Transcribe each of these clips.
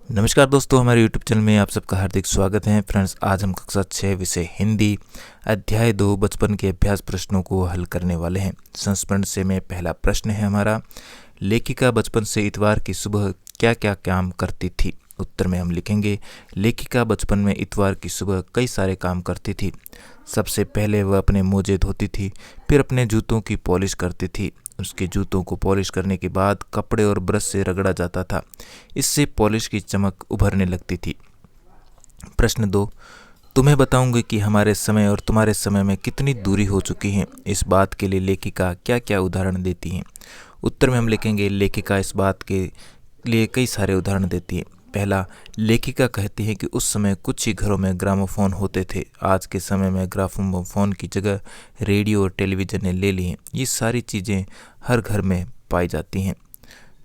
नमस्कार दोस्तों, हमारे यूट्यूब चैनल में आप सबका हार्दिक स्वागत है। फ्रेंड्स, आज हम कक्षा 6 विषय हिंदी अध्याय 2 बचपन के अभ्यास प्रश्नों को हल करने वाले हैं। संस्मरण से में पहला प्रश्न है हमारा, लेखिका बचपन से इतवार की सुबह क्या क्या काम करती थी। उत्तर में हम लिखेंगे, लेखिका बचपन में इतवार की सुबह कई सारे काम करती थी। सबसे पहले वह अपने मोजे धोती थी, फिर अपने जूतों की पॉलिश करती थी। उसके जूतों को पॉलिश करने के बाद कपड़े और ब्रश से रगड़ा जाता था। इससे पॉलिश की चमक उभरने लगती थी। प्रश्न 2, तुम्हें बताऊंगी कि हमारे समय और तुम्हारे समय में कितनी दूरी हो चुकी है। इस बात के लिए लेखिका क्या क्या उदाहरण देती हैं। उत्तर में हम लिखेंगे, लेखिका इस बात के लिए कई सारे उदाहरण देती है। पहला, लेखिका कहती है कि उस समय कुछ ही घरों में ग्रामोफोन होते थे। आज के समय में ग्रामोफोन की जगह रेडियो और टेलीविज़न ने ले ली हैं। ये सारी चीज़ें हर घर में पाई जाती हैं।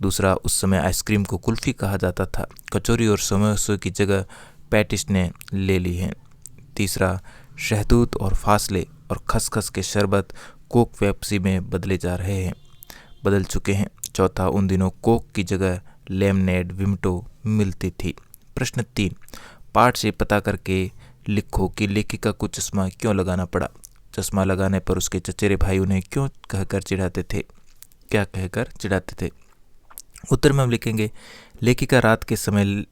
दूसरा, उस समय आइसक्रीम को कुल्फ़ी कहा जाता था। कचौरी और समोसे की जगह पैटिस ने ले ली है। तीसरा, शहतूत और फासले और खसखस के शरबत कोक पेप्सी में बदल चुके हैं। चौथा, उन दिनों कोक की जगह लेमनेड विमटो मिलती थी। प्रश्न 3, पाठ से पता करके लिखो कि लेखिका को चश्मा क्यों लगाना पड़ा। चश्मा लगाने पर उसके चचेरे भाई उन्हें क्या कहकर चिढ़ाते थे। उत्तर में हम लिखेंगे, लेखिका रात के समय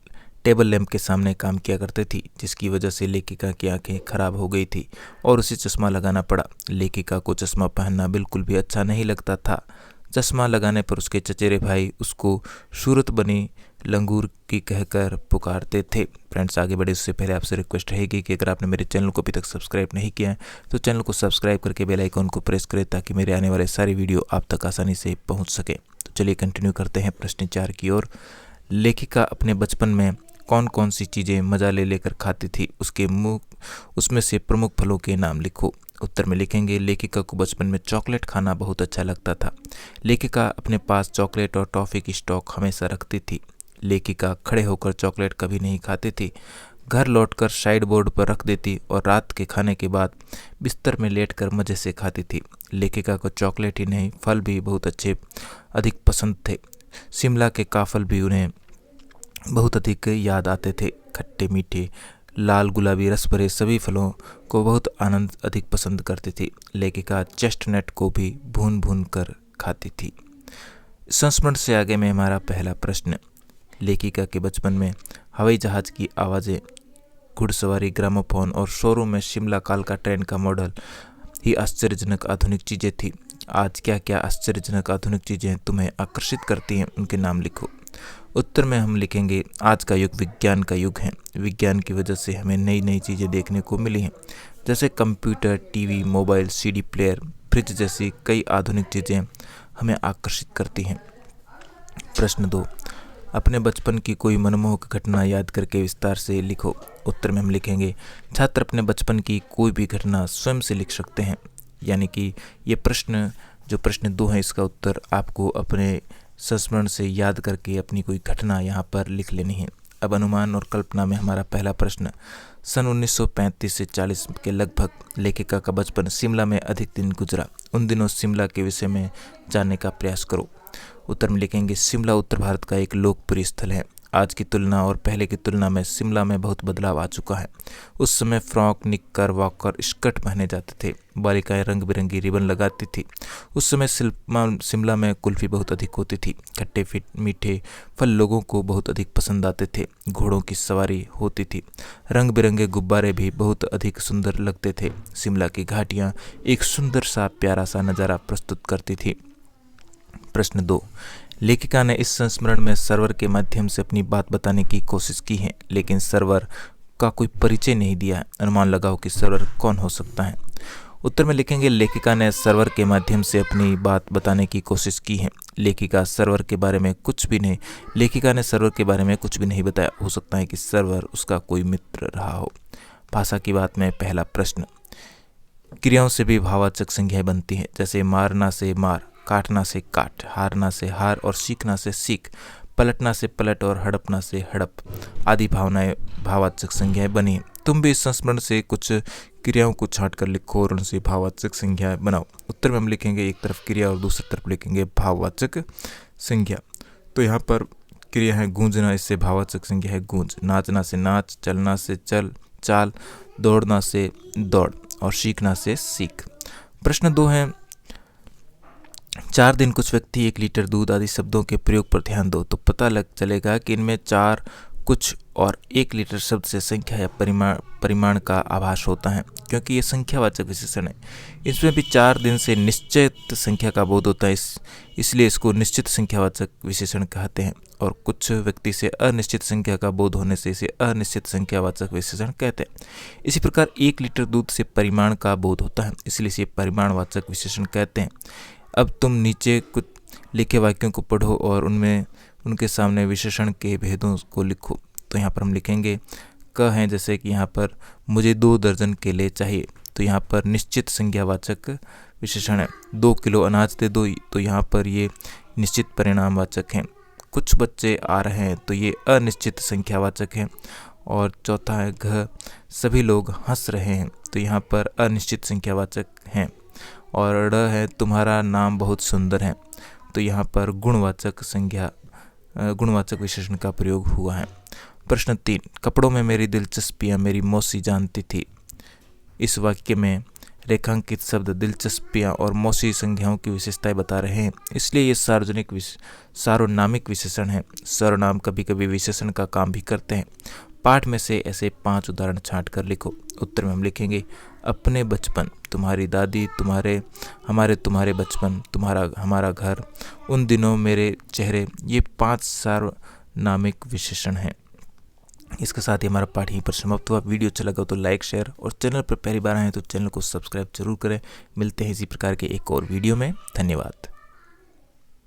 टेबल लैंप के सामने काम किया करती थी, जिसकी वजह से लेखिका की आंखें खराब हो गई थी और उसे चश्मा लगाना पड़ा। लेखिका को चश्मा पहनना बिल्कुल भी अच्छा नहीं लगता था। चश्मा लगाने पर उसके चचेरे भाई उसको सूरत बनी लंगूर की कहकर पुकारते थे। फ्रेंड्स, आगे बढ़े उससे पहले आपसे रिक्वेस्ट रहेगी कि अगर आपने मेरे चैनल को अभी तक सब्सक्राइब नहीं किया है तो चैनल को सब्सक्राइब करके बेल आइकन को प्रेस करें, ताकि मेरे आने वाले सारी वीडियो आप तक आसानी से पहुंच सके। तो चलिए कंटिन्यू करते हैं प्रश्न 4 की ओर। लेखिका अपने बचपन में कौन कौन सी चीज़ें मजा ले लेकर खाती थी, उसमें से प्रमुख फलों के नाम लिखो। उत्तर में लिखेंगे, लेखिका को बचपन में चॉकलेट खाना बहुत अच्छा लगता था। लेखिका अपने पास चॉकलेट और टॉफ़ी की स्टॉक हमेशा रखती थी। लेखिका खड़े होकर चॉकलेट कभी नहीं खाती थी। घर लौटकर साइड बोर्ड पर रख देती और रात के खाने के बाद बिस्तर में लेटकर मज़े से खाती थी। लेखिका को चॉकलेट ही नहीं, फल भी बहुत अधिक पसंद थे। शिमला के काफल भी उन्हें बहुत अधिक याद आते थे। खट्टे मीठे लाल गुलाबी रस भरे सभी फलों को बहुत अधिक पसंद करती थी। लेखिका चेस्टनट को भी भून भून कर खाती थी। संस्मरण से आगे में हमारा पहला प्रश्न, लेखिका के बचपन में हवाई जहाज़ की आवाज़ें, घुड़सवारी, ग्रामोफोन और शोरूम में शिमला कालका ट्रेन का मॉडल ही आश्चर्यजनक आधुनिक चीज़ें थी। आज क्या क्या आश्चर्यजनक आधुनिक चीज़ें तुम्हें आकर्षित करती हैं, उनके नाम लिखो। उत्तर में हम लिखेंगे, आज का युग विज्ञान का युग है। विज्ञान की वजह से हमें नई नई चीज़ें देखने को मिली हैं, जैसे computer, TV, mobile, CD player, fridge जैसी कई आधुनिक चीज़ें हमें आकर्षित करती हैं। प्रश्न 2, अपने बचपन की कोई मनमोहक घटना याद करके विस्तार से लिखो। उत्तर में हम लिखेंगे, छात्र अपने बचपन की कोई भी घटना स्वयं से लिख सकते हैं। यानी कि ये प्रश्न 2 है, इसका उत्तर आपको अपने संस्मरण से याद करके अपनी कोई घटना यहाँ पर लिख लेनी है। अब अनुमान और कल्पना में हमारा पहला प्रश्न, सन 1935 से 40 के लगभग लेखिका का बचपन शिमला में अधिक दिन गुजरा। उन दिनों शिमला के विषय में जानने का प्रयास करो। उत्तर में लिखेंगे, शिमला उत्तर भारत का एक लोकप्रिय स्थल है। आज की तुलना और पहले की तुलना में शिमला में बहुत बदलाव आ चुका है। उस समय फ्रॉक, निक्कर, वॉकर, स्कर्ट पहने जाते थे। बालिकाएं रंग बिरंगी रिबन लगाती थी। उस समय शिमला में कुल्फ़ी बहुत अधिक होती थी। खट्टे मीठे फल लोगों को बहुत अधिक पसंद आते थे। घोड़ों की सवारी होती थी। रंग बिरंगे गुब्बारे भी बहुत अधिक सुंदर लगते थे। शिमला की घाटियाँ एक सुंदर सा प्यारा सा नज़ारा प्रस्तुत करती थी। प्रश्न 2, लेखिका ने इस संस्मरण में सर्वर के माध्यम से अपनी बात बताने की कोशिश की है, लेकिन सर्वर का कोई परिचय नहीं दिया है। अनुमान लगाओ कि सर्वर कौन हो सकता है। उत्तर में लिखेंगे, लेखिका ने सर्वर के माध्यम से अपनी बात बताने की कोशिश की है। लेखिका ने सर्वर के बारे में कुछ भी नहीं बताया। हो सकता है कि सर्वर उसका कोई मित्र रहा हो। भाषा की बात में पहला प्रश्न, क्रियाओं से भी भाववाचक संज्ञाएं बनती हैं, जैसे मारना से मार, काटना से काट, हारना से हार और सीखना से सीख, पलटना से पलट और हड़पना से हड़प आदि भाववाचक संज्ञाएं बनी। तुम भी इस संस्मरण से कुछ क्रियाओं को छांट कर लिखो और उनसे भाववाचक संज्ञाएं बनाओ। उत्तर में हम लिखेंगे, एक तरफ क्रिया और दूसरी तरफ लिखेंगे भाववाचक संज्ञा। तो यहाँ पर क्रिया है गूंजना, इससे भाववाचक संज्ञा है गूंज। नाचना से नाच, चलना से चल चाल, दौड़ना से दौड़ और सीखना से सीख। प्रश्न 2 है 4 दिन कुछ व्यक्ति 1 लीटर दूध आदि शब्दों के प्रयोग पर ध्यान दो तो पता लग चलेगा कि इनमें 4 कुछ और 1 लीटर शब्द से संख्या या परिमाण का आभास होता है, क्योंकि ये संख्यावाचक विशेषण है। इसमें भी 4 दिन से निश्चित संख्या का बोध होता है, इसलिए इसको निश्चित संख्यावाचक विशेषण कहते हैं। और कुछ व्यक्ति से अनिश्चित संख्या का बोध होने से इसे अनिश्चित संख्यावाचक विशेषण कहते हैं। इसी प्रकार 1 लीटर दूध से परिमाण का बोध होता है, इसलिए इसे परिमाणवाचक विशेषण कहते हैं। अब तुम नीचे कुछ लिखे वाक्यों को पढ़ो और उनके सामने विशेषण के भेदों को लिखो। तो यहाँ पर हम लिखेंगे क है, जैसे कि यहाँ पर मुझे 2 दर्जन केले चाहिए, तो यहाँ पर निश्चित संज्ञावाचक विशेषण है। 2 किलो अनाज दे दो, तो यहाँ पर ये निश्चित परिणामवाचक हैं। कुछ बच्चे आ रहे हैं, तो ये अनिश्चित संख्यावाचक हैं। और चौथा है घ, सभी लोग हंस रहे हैं, तो यहाँ पर अनिश्चित संख्यावाचक हैं। और ड़ है, तुम्हारा नाम बहुत सुंदर है, तो यहाँ पर गुणवाचक विशेषण का प्रयोग हुआ है। प्रश्न 3, कपड़ों में मेरी दिलचस्पियाँ मेरी मौसी जानती थी। इस वाक्य में रेखांकित शब्द दिलचस्पियाँ और मौसी संज्ञाओं की विशेषताएं बता रहे हैं, इसलिए ये सार्वनामिक विशेषण है। सर्वनाम कभी कभी विशेषण का काम भी करते हैं। पाठ में से ऐसे 5 उदाहरण छांट कर लिखो। उत्तर में हम लिखेंगे अपने बचपन, तुम्हारी दादी, तुम्हारे बचपन, तुम्हारा हमारा घर, उन दिनों मेरे चेहरे। ये 5 सार्वनामिक विशेषण हैं। इसके साथ ही हमारा पाठ यहीं पर समाप्त हुआ। वीडियो अच्छा लगा तो लाइक, शेयर और चैनल पर पहली बार आए तो चैनल को सब्सक्राइब जरूर करें। मिलते हैं इसी प्रकार के एक और वीडियो में। धन्यवाद।